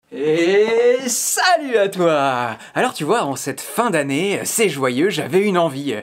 Et salut à toi! Alors tu vois, en cette fin d'année, c'est joyeux, j'avais une envie.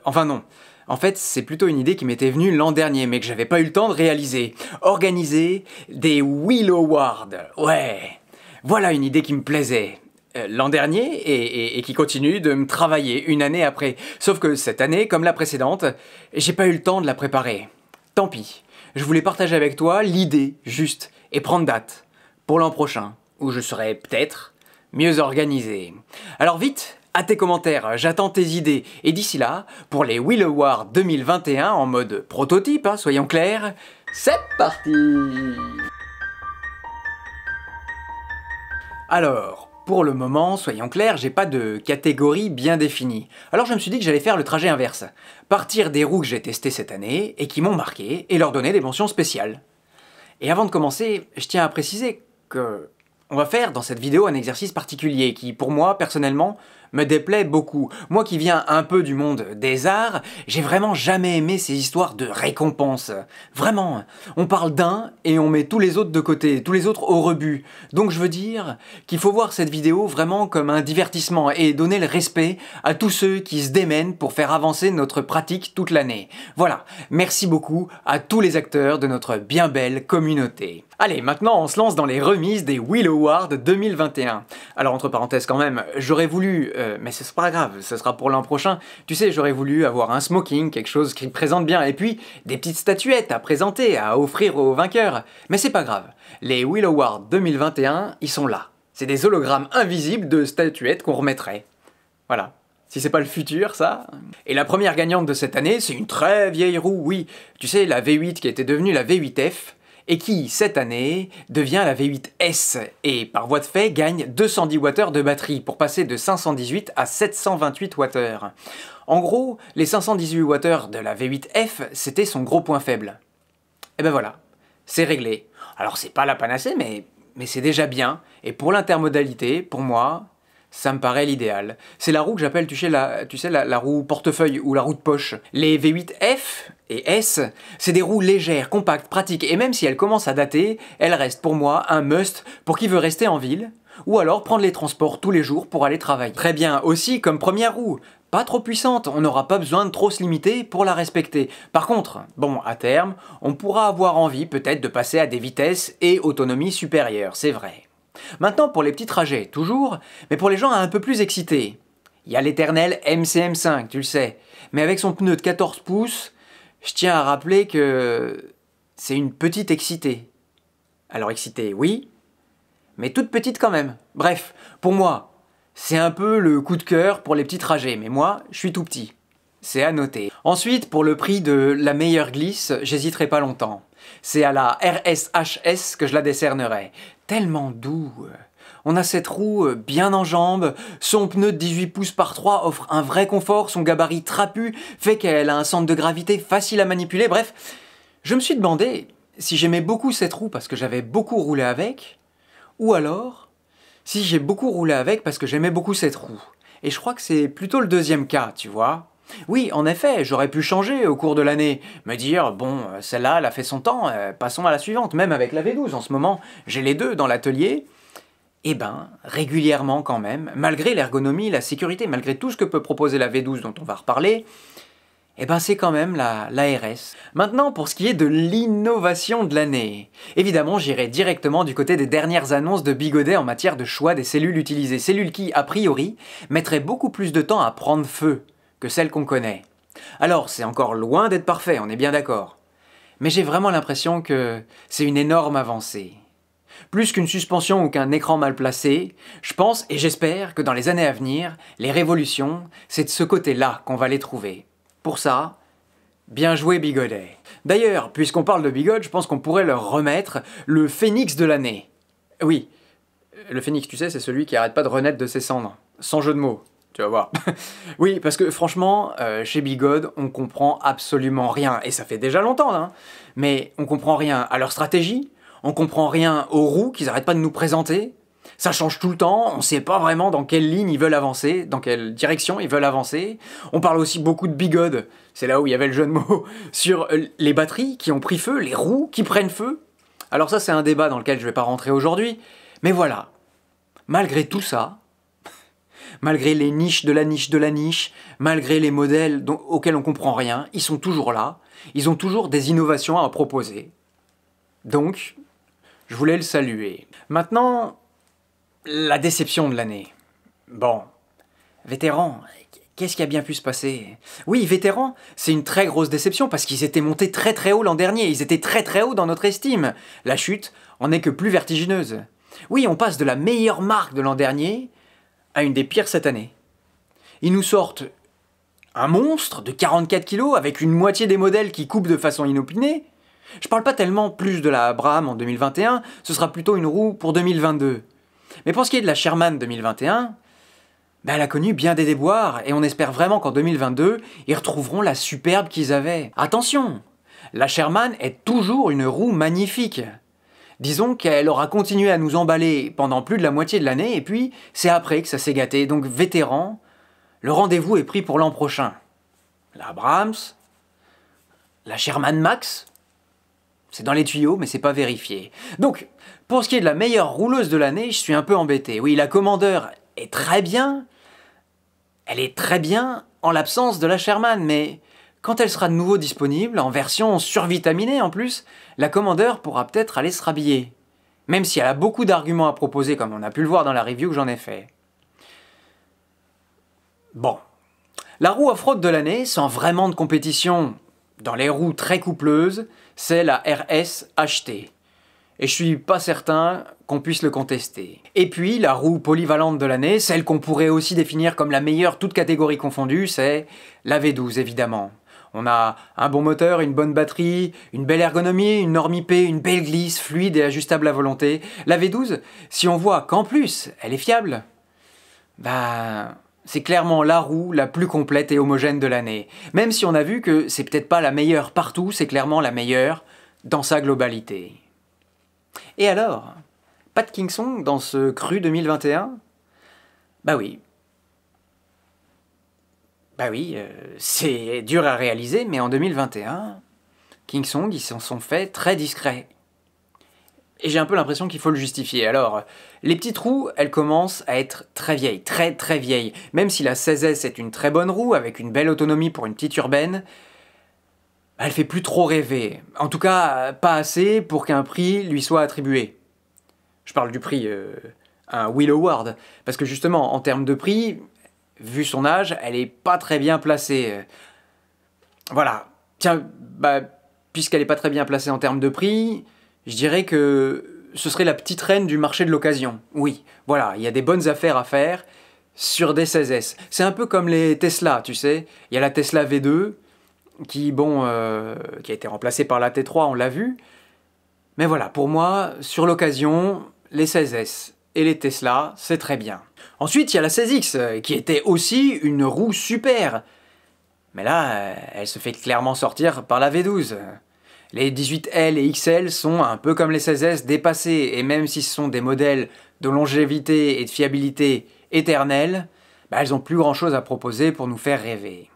Enfin non. En fait, c'est plutôt une idée qui m'était venue l'an dernier, mais que j'avais pas eu le temps de réaliser. Organiser des Will Awards. Ouais. Voilà une idée qui me plaisait. L'an dernier, et qui continue de me travailler une année après. Sauf que cette année, comme la précédente, j'ai pas eu le temps de la préparer. Tant pis. Je voulais partager avec toi l'idée, juste, et prendre date. Pour l'an prochain, où je serai peut-être mieux organisé. Alors vite, à tes commentaires, j'attends tes idées. Et d'ici là, pour les Will Awards 2021 en mode prototype, soyons clairs, c'est parti! Alors, pour le moment, soyons clairs, j'ai pas de catégorie bien définie. Alors je me suis dit que j'allais faire le trajet inverse. Partir des roues que j'ai testées cette année et qui m'ont marqué et leur donner des mentions spéciales. Et avant de commencer, je tiens à préciser que on va faire dans cette vidéo un exercice particulier qui, pour moi, personnellement, me déplaît beaucoup. Moi qui viens un peu du monde des arts, j'ai vraiment jamais aimé ces histoires de récompenses. Vraiment, on parle d'un et on met tous les autres de côté, tous les autres au rebut. Donc je veux dire qu'il faut voir cette vidéo vraiment comme un divertissement et donner le respect à tous ceux qui se démènent pour faire avancer notre pratique toute l'année. Voilà, merci beaucoup à tous les acteurs de notre bien belle communauté. Allez, maintenant on se lance dans les remises des Will Awards 2021. Alors entre parenthèses quand même, j'aurais voulu, mais c'est pas grave, ce sera pour l'an prochain, tu sais, j'aurais voulu avoir un smoking, quelque chose qui me présente bien, et puis des petites statuettes à présenter, à offrir aux vainqueurs. Mais c'est pas grave, les Will Awards 2021, ils sont là. C'est des hologrammes invisibles de statuettes qu'on remettrait. Voilà. Si c'est pas le futur, ça. Et la première gagnante de cette année, c'est une très vieille roue, oui. Tu sais, la V8 qui était devenue la V8F, et qui, cette année, devient la V8S, et par voie de fait, gagne 210 Wh de batterie, pour passer de 518 à 728 Wh. En gros, les 518 Wh de la V8F, c'était son gros point faible. Et ben voilà, c'est réglé. Alors c'est pas la panacée, mais c'est déjà bien, et pour l'intermodalité, pour moi, ça me paraît l'idéal. C'est la roue que j'appelle, tu sais, la roue portefeuille ou la roue de poche. Les V8F et S, c'est des roues légères, compactes, pratiques, et même si elles commencent à dater, elles restent pour moi un must pour qui veut rester en ville, ou alors prendre les transports tous les jours pour aller travailler. Très bien, aussi comme première roue. Pas trop puissante, on n'aura pas besoin de trop se limiter pour la respecter. Par contre, bon, à terme, on pourra avoir envie peut-être de passer à des vitesses et autonomie supérieures, c'est vrai. Maintenant, pour les petits trajets, toujours, mais pour les gens un peu plus excités. Il y a l'éternel MCM5, tu le sais. Mais avec son pneu de 14 pouces, je tiens à rappeler que c'est une petite excitée. Alors excitée, oui, mais toute petite quand même. Bref, pour moi, c'est un peu le coup de cœur pour les petits trajets, mais moi, je suis tout petit. C'est à noter. Ensuite, pour le prix de la meilleure glisse, j'hésiterai pas longtemps. C'est à la RSHS que je la décernerai. Tellement doux. On a cette roue bien en jambes, son pneu de 18 pouces par 3 offre un vrai confort, son gabarit trapu fait qu'elle a un centre de gravité facile à manipuler, bref. Je me suis demandé si j'aimais beaucoup cette roue parce que j'avais beaucoup roulé avec, ou alors si j'ai beaucoup roulé avec parce que j'aimais beaucoup cette roue. Et je crois que c'est plutôt le deuxième cas, tu vois. Oui, en effet, j'aurais pu changer au cours de l'année, me dire, bon, celle-là, elle a fait son temps, passons à la suivante, même avec la V12 en ce moment, j'ai les deux dans l'atelier. Eh ben, régulièrement quand même, malgré l'ergonomie, la sécurité, malgré tout ce que peut proposer la V12 dont on va reparler, eh ben c'est quand même la RS. Maintenant, pour ce qui est de l'innovation de l'année, évidemment j'irai directement du côté des dernières annonces de Bigodet en matière de choix des cellules utilisées, cellules qui, a priori, mettraient beaucoup plus de temps à prendre feu que celles qu'on connaît. Alors, c'est encore loin d'être parfait, on est bien d'accord. Mais j'ai vraiment l'impression que c'est une énorme avancée. Plus qu'une suspension ou qu'un écran mal placé, je pense et j'espère que dans les années à venir, les révolutions, c'est de ce côté-là qu'on va les trouver. Pour ça, bien joué Bigodet. D'ailleurs, puisqu'on parle de Bigot, je pense qu'on pourrait leur remettre le phénix de l'année. Oui, le phénix, tu sais, c'est celui qui arrête pas de renaître de ses cendres. Sans jeu de mots. Tu vas voir. Oui, parce que franchement, chez Bigod, on comprend absolument rien. Et ça fait déjà longtemps, hein. Mais on comprend rien à leur stratégie, on comprend rien aux roues qu'ils arrêtent pas de nous présenter. Ça change tout le temps, on sait pas vraiment dans quelle ligne ils veulent avancer, dans quelle direction ils veulent avancer. On parle aussi beaucoup de Bigod, c'est là où il y avait le jeu de mots, sur les batteries qui ont pris feu, les roues qui prennent feu. Alors ça, c'est un débat dans lequel je vais pas rentrer aujourd'hui. Mais voilà, malgré tout ça, malgré les niches de la niche de la niche, malgré les modèles auxquels on ne comprend rien, ils sont toujours là, ils ont toujours des innovations à proposer. Donc, je voulais le saluer. Maintenant, la déception de l'année. Bon, vétéran, qu'est-ce qui a bien pu se passer? Oui, vétéran, c'est une très grosse déception parce qu'ils étaient montés très très haut l'an dernier, ils étaient très très haut dans notre estime. La chute en est que plus vertigineuse. Oui, on passe de la meilleure marque de l'an dernier à une des pires cette année. Ils nous sortent un monstre de 44 kg avec une moitié des modèles qui coupent de façon inopinée. Je parle pas tellement plus de la Braham en 2021, ce sera plutôt une roue pour 2022. Mais pour ce qui est de la Sherman 2021, elle a connu bien des déboires et on espère vraiment qu'en 2022, ils retrouveront la superbe qu'ils avaient. Attention, la Sherman est toujours une roue magnifique. Disons qu'elle aura continué à nous emballer pendant plus de la moitié de l'année, et puis c'est après que ça s'est gâté. Donc vétéran, le rendez-vous est pris pour l'an prochain. La Brahms, la Sherman Max, c'est dans les tuyaux, mais c'est pas vérifié. Donc, pour ce qui est de la meilleure rouleuse de l'année, je suis un peu embêté. Oui, la Commander est très bien, elle est très bien en l'absence de la Sherman, mais quand elle sera de nouveau disponible, en version survitaminée en plus, la Commander pourra peut-être aller se rhabiller. Même si elle a beaucoup d'arguments à proposer, comme on a pu le voir dans la review que j'en ai fait. Bon. La roue off-road de l'année, sans vraiment de compétition dans les roues très coupleuses, c'est la RS HT. Et je suis pas certain qu'on puisse le contester. Et puis, la roue polyvalente de l'année, celle qu'on pourrait aussi définir comme la meilleure, toute catégorie confondue, c'est la V12 évidemment. On a un bon moteur, une bonne batterie, une belle ergonomie, une norme IP, une belle glisse, fluide et ajustable à volonté. La V12, si on voit qu'en plus, elle est fiable, c'est clairement la roue la plus complète et homogène de l'année. Même si on a vu que c'est peut-être pas la meilleure partout, c'est clairement la meilleure dans sa globalité. Et alors, pas de Kingsong dans ce cru 2021? Bah oui, c'est dur à réaliser, mais en 2021, Kingsong, ils s'en sont fait très discrets. Et j'ai un peu l'impression qu'il faut le justifier. Alors, les petites roues, elles commencent à être très vieilles, très très vieilles. Même si la 16S est une très bonne roue, avec une belle autonomie pour une petite urbaine, elle fait plus trop rêver. En tout cas, pas assez pour qu'un prix lui soit attribué. Je parle du prix, un Wheel Award. Parce que justement, en termes de prix, vu son âge, elle est pas très bien placée. Voilà. Tiens, puisqu'elle est pas très bien placée en termes de prix, je dirais que ce serait la petite reine du marché de l'occasion. Oui, voilà, il y a des bonnes affaires à faire sur des 16S. C'est un peu comme les Tesla, tu sais. Il y a la Tesla V2, qui a été remplacée par la T3, on l'a vu. Mais voilà, pour moi, sur l'occasion, les 16S et les Tesla, c'est très bien. Ensuite, il y a la 16X, qui était aussi une roue super. Mais là, elle se fait clairement sortir par la V12. Les 18L et XL sont un peu comme les 16S dépassés, et même si ce sont des modèles de longévité et de fiabilité éternelle, elles n'ont plus grand chose à proposer pour nous faire rêver.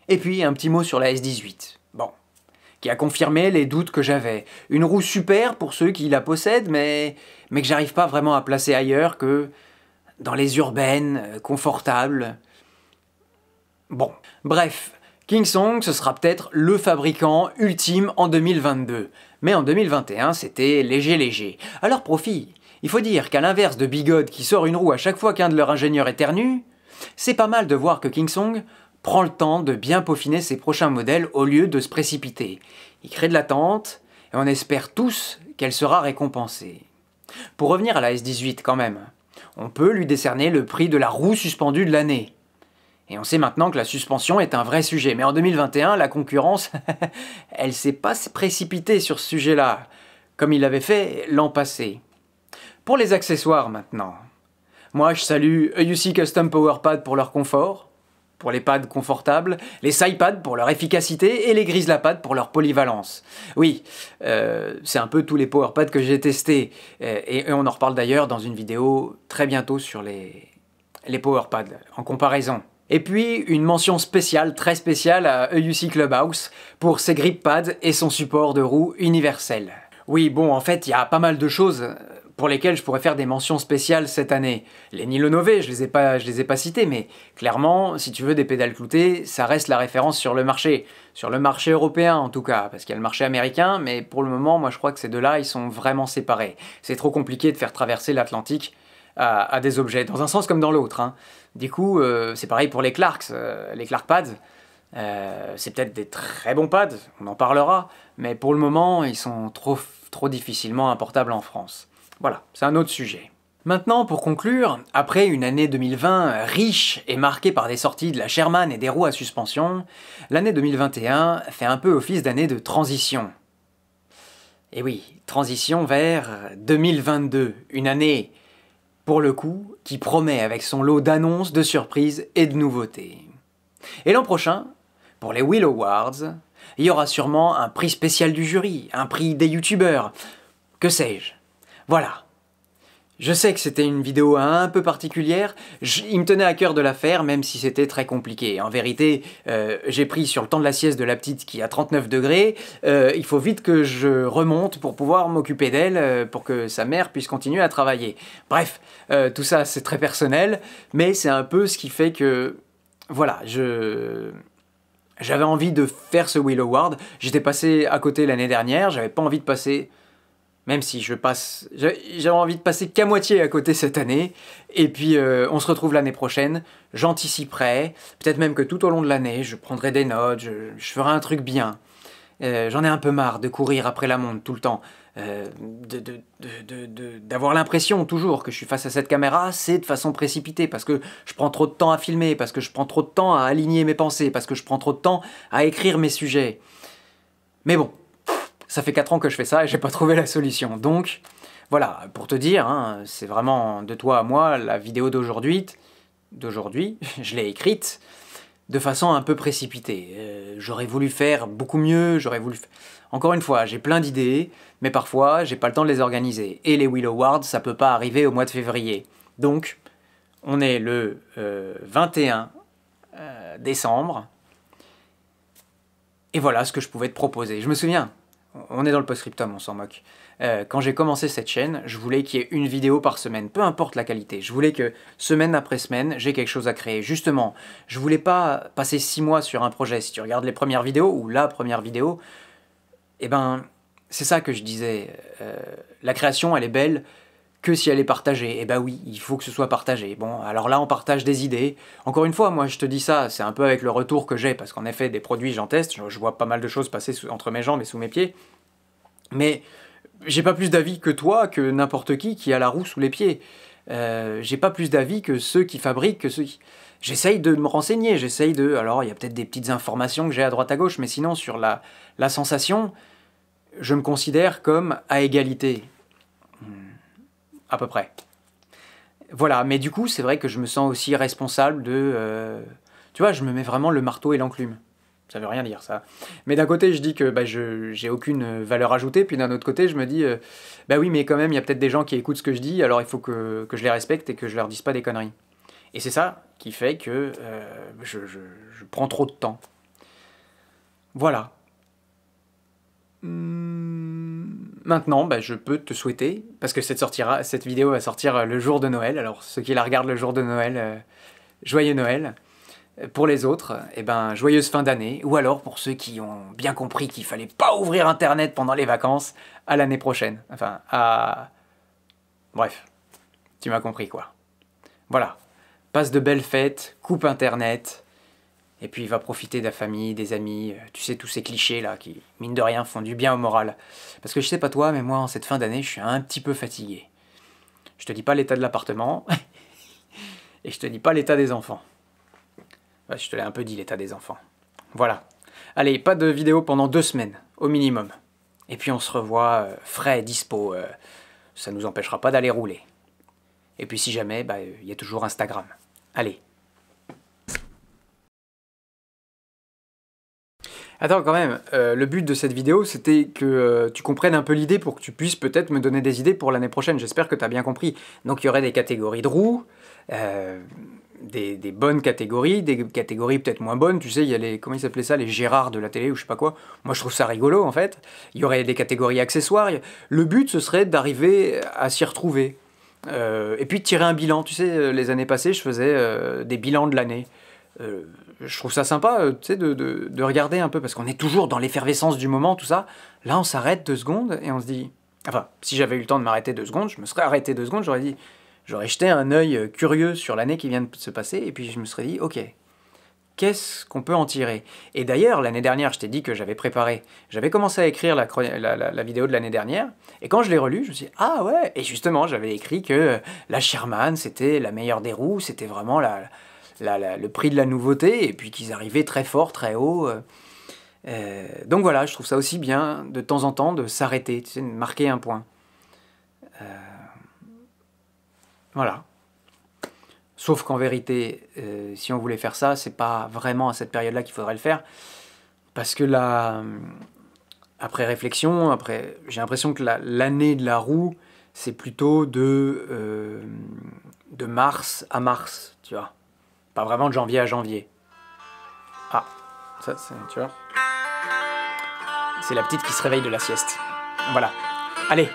Et puis un petit mot sur la S18, qui a confirmé les doutes que j'avais. Une roue super pour ceux qui la possèdent, mais que j'arrive pas vraiment à placer ailleurs que dans les urbaines, confortables. Bon, bref, Kingsong, ce sera peut-être le fabricant ultime en 2022. Mais en 2021, c'était léger. Alors profit, il faut dire qu'à l'inverse de Bigod qui sort une roue à chaque fois qu'un de leurs ingénieurs éternue, c'est pas mal de voir que Kingsong prend le temps de bien peaufiner ses prochains modèles au lieu de se précipiter. Il crée de l'attente et on espère tous qu'elle sera récompensée. Pour revenir à la S18 quand même, on peut lui décerner le prix de la roue suspendue de l'année. Et on sait maintenant que la suspension est un vrai sujet. Mais en 2021, la concurrence, elle s'est pas précipitée sur ce sujet-là, comme il l'avait fait l'an passé. Pour les accessoires maintenant, moi je salue EUC Custom Power Pad pour leur confort, pour les pads confortables, les SidePads pour leur efficacité et les Grizzla Pads pour leur polyvalence. Oui, c'est un peu tous les Power Pads que j'ai testés, et on en reparle d'ailleurs dans une vidéo très bientôt sur les Power Pads, en comparaison. Et puis, une mention spéciale, très spéciale à EUC Clubhouse pour ses grip pads et son support de roue universel. Oui, bon, en fait, il y a pas mal de choses pour lesquels je pourrais faire des mentions spéciales cette année. Les Nilo Nové, je les ai pas cités, mais clairement, si tu veux des pédales cloutées, ça reste la référence sur le marché européen en tout cas, parce qu'il y a le marché américain, mais pour le moment, moi je crois que ces deux-là, ils sont vraiment séparés. C'est trop compliqué de faire traverser l'Atlantique à des objets, dans un sens comme dans l'autre, hein. Du coup, c'est pareil pour les Clarks Pads. C'est peut-être des très bons pads, on en parlera, mais pour le moment, ils sont trop difficilement importables en France. Voilà, c'est un autre sujet. Maintenant, pour conclure, après une année 2020 riche et marquée par des sorties de la Sherman et des roues à suspension, l'année 2021 fait un peu office d'année de transition. Et oui, transition vers 2022, une année, pour le coup, qui promet avec son lot d'annonces, de surprises et de nouveautés. Et l'an prochain, pour les Wheel Awards, il y aura sûrement un prix spécial du jury, un prix des youtubeurs, que sais-je. Voilà. Je sais que c'était une vidéo un peu particulière, il me tenait à cœur de la faire, même si c'était très compliqué. En vérité, j'ai pris sur le temps de la sieste de la petite qui a 39 degrés, il faut vite que je remonte pour pouvoir m'occuper d'elle, pour que sa mère puisse continuer à travailler. Bref, tout ça c'est très personnel, mais c'est un peu ce qui fait que, voilà, j'avais envie de faire ce Wheel Award, j'étais passé à côté l'année dernière, j'avais pas envie de passer... Même si j'avais envie de passer qu'à moitié à côté cette année, et puis on se retrouve l'année prochaine, j'anticiperai, peut-être même que tout au long de l'année, je prendrai des notes, je ferai un truc bien. J'en ai un peu marre de courir après la montre tout le temps, d'avoir l'impression toujours que je suis face à cette caméra, c'est de façon précipitée, parce que je prends trop de temps à filmer, parce que je prends trop de temps à aligner mes pensées, parce que je prends trop de temps à écrire mes sujets. Mais bon. Ça fait 4 ans que je fais ça et j'ai pas trouvé la solution. Donc, voilà, pour te dire, hein, c'est vraiment de toi à moi, la vidéo d'aujourd'hui, je l'ai écrite de façon un peu précipitée. J'aurais voulu faire beaucoup mieux, Encore une fois, j'ai plein d'idées, mais parfois, j'ai pas le temps de les organiser. Et les Wheel Awards, ça peut pas arriver au mois de février. Donc, on est le 21 décembre, et voilà ce que je pouvais te proposer. Je me souviens... On est dans le post-scriptum, on s'en moque. Quand j'ai commencé cette chaîne, je voulais qu'il y ait une vidéo par semaine, peu importe la qualité. Je voulais que, semaine après semaine, j'ai quelque chose à créer. Justement, je voulais pas passer 6 mois sur un projet. Si tu regardes les premières vidéos, ou la première vidéo, eh ben, c'est ça que je disais. La création, elle est belle que si elle est partagée. Eh ben oui, il faut que ce soit partagé. Bon, alors là, on partage des idées. Encore une fois, moi, je te dis ça, c'est un peu avec le retour que j'ai, parce qu'en effet, des produits, j'en teste, je vois pas mal de choses passer entre mes jambes et sous mes pieds. Mais j'ai pas plus d'avis que toi, que n'importe qui a la roue sous les pieds. J'ai pas plus d'avis que ceux qui fabriquent, que ceux qui... J'essaye de me renseigner, j'essaye de... Alors, il y a peut-être des petites informations que j'ai à droite à gauche, mais sinon, sur la sensation, je me considère comme à égalité. À peu près. Voilà, mais du coup, c'est vrai que je me sens aussi responsable de... Tu vois, je me mets vraiment le marteau et l'enclume. Ça veut rien dire, ça. Mais d'un côté, je dis que bah, j'ai aucune valeur ajoutée, puis d'un autre côté, je me dis, bah oui, mais quand même, il y a peut-être des gens qui écoutent ce que je dis, alors il faut que je les respecte et que je leur dise pas des conneries. Et c'est ça qui fait que je prends trop de temps. Voilà. Maintenant, bah, je peux te souhaiter, parce que cette vidéo va sortir le jour de Noël, alors ceux qui la regardent le jour de Noël, joyeux Noël. Pour les autres, eh ben, joyeuse fin d'année, ou alors pour ceux qui ont bien compris qu'il fallait pas ouvrir Internet pendant les vacances, à l'année prochaine. Enfin, à... Bref, tu m'as compris quoi. Voilà, passe de belles fêtes, coupe Internet, et puis va profiter de la famille, des amis, tu sais, tous ces clichés là qui, mine de rien, font du bien au moral. Parce que je sais pas toi, mais moi, en cette fin d'année, je suis un petit peu fatigué. Je te dis pas l'état de l'appartement, et je te dis pas l'état des enfants. Ouais, je te l'ai un peu dit, l'état des enfants. Voilà. Allez, pas de vidéo pendant 2 semaines, au minimum. Et puis on se revoit frais, dispo. Ça nous empêchera pas d'aller rouler. Et puis si jamais, bah, y a toujours Instagram. Allez. Attends, quand même, le but de cette vidéo, c'était que tu comprennes un peu l'idée pour que tu puisses peut-être me donner des idées pour l'année prochaine. J'espère que tu as bien compris. Donc il y aurait des catégories de roues, des bonnes catégories, des catégories peut-être moins bonnes. Tu sais, il y a les, comment ils s'appelaient ça, les Gérard de la télé ou je sais pas quoi. Moi, je trouve ça rigolo, en fait. Il y aurait des catégories accessoires. Le but, ce serait d'arriver à s'y retrouver. Et puis de tirer un bilan. Tu sais, les années passées, je faisais des bilans de l'année. Je trouve ça sympa, tu sais, de regarder un peu, parce qu'on est toujours dans l'effervescence du moment, tout ça. Là, on s'arrête 2 secondes et on se dit... Enfin, si j'avais eu le temps de m'arrêter 2 secondes, je me serais arrêté 2 secondes, j'aurais dit... J'aurais jeté un œil curieux sur l'année qui vient de se passer, et puis je me serais dit, ok, qu'est-ce qu'on peut en tirer? Et d'ailleurs, l'année dernière, je t'ai dit que j'avais préparé, j'avais commencé à écrire la vidéo de l'année dernière, et quand je l'ai relue, je me suis dit, ah ouais, et justement, j'avais écrit que la Sherman, c'était la meilleure des roues, c'était vraiment le prix de la nouveauté, et puis qu'ils arrivaient très fort, très haut. Donc voilà, je trouve ça aussi bien, de temps en temps, de s'arrêter, tu sais, de marquer un point. Voilà. Sauf qu'en vérité, si on voulait faire ça, c'est pas vraiment à cette période-là qu'il faudrait le faire. Parce que là, après réflexion, j'ai l'impression que l'année de la roue, c'est plutôt de mars à mars, tu vois. Pas vraiment de janvier à janvier. Ah, ça, tu vois. C'est la petite qui se réveille de la sieste. Voilà. Allez,